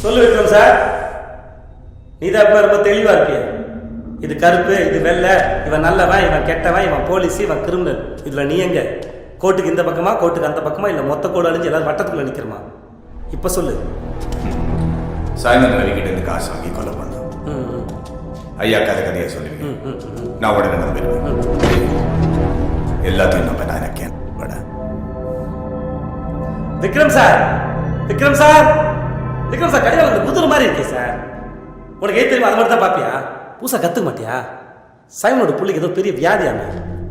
சொல்லு விக்ரம் சார். நீதான் இப்ப ரொம்ப தெளிவா இருப்பிய. இது கருப்பு, இது வெள்ளை, இவன் நல்லவன், இவன் கெட்டவன், இவன் போலீஸ், இவன் கிரிமினல். இதுல நீ எங்க? கோர்ட்டுக்கு இந்த பக்கமா, கோர்ட்டுக்கு அந்த பக்கமா, இல்ல மொத்த கோடு அழிஞ்சு எல்லாரும் வட்டத்துக்குள்ள நிக்கிறமா? இப்ப சொல்லு. சாய்மன் ரவி கிட்ட இருந்து காசு வாங்கி கொலை பண்ண ஐயா கதையா சொல்லுவீங்க. நான் உடனே நம்பிடுவேன். எல்லாத்தையும் நம்ப நான் எனக்கு Vikram sir, Vikram sir, Vikram sir, கடையில் அந்த குதிரை மாதிரி இருக்கே சார். உனக்கு ஏன் தெரியுமா? அது மட்டும் தான் பாப்பியா? பூசா கத்துக்க மாட்டியா? சைமனோட பிள்ளைக்கு ஏதோ பெரிய வியாதியாம,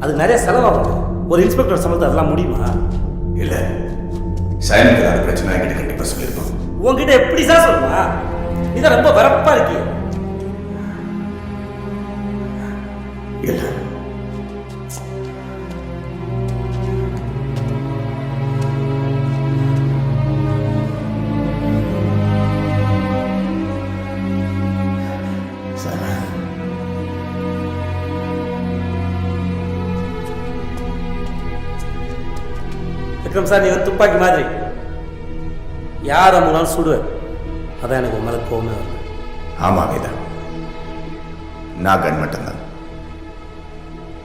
அது நிறைய செலவாகும். ஒரு இன்ஸ்பெக்டர் சம்பளத்தை அதெல்லாம் முடியுமா? இல்ல, சைமனுக்கு ஏதாவது பிரச்சனை என்கிட்ட கண்டிப்பா சொல்லியிருக்கோம். உங்ககிட்ட எப்படி சார் சொல்லுவா? நீதான் ரொம்ப வரப்பா இருக்கிய. இல்ல, விக்ரம் சார், நீ வந்து துப்பாக்கி மாதிரி யார முன்னாலும் சுடுவேன். அதான் எனக்கு மேல கோவமே வரல. ஆமா வேதா, நான் கன் மட்டும்தான்.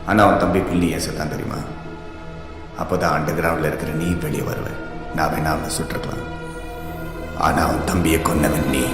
ஆனா அவன் தம்பி புள்ளி ஏன் செத்தான் தெரியுமா? அப்போதான் அண்டர் கிரவுண்ட்ல இருக்கிற நீ வெளியே வருவேன். நான் வேணா அவனை சுட்டுருக்கலாம். ஆனா அவன் தம்பியை கொன்னவன் நீ.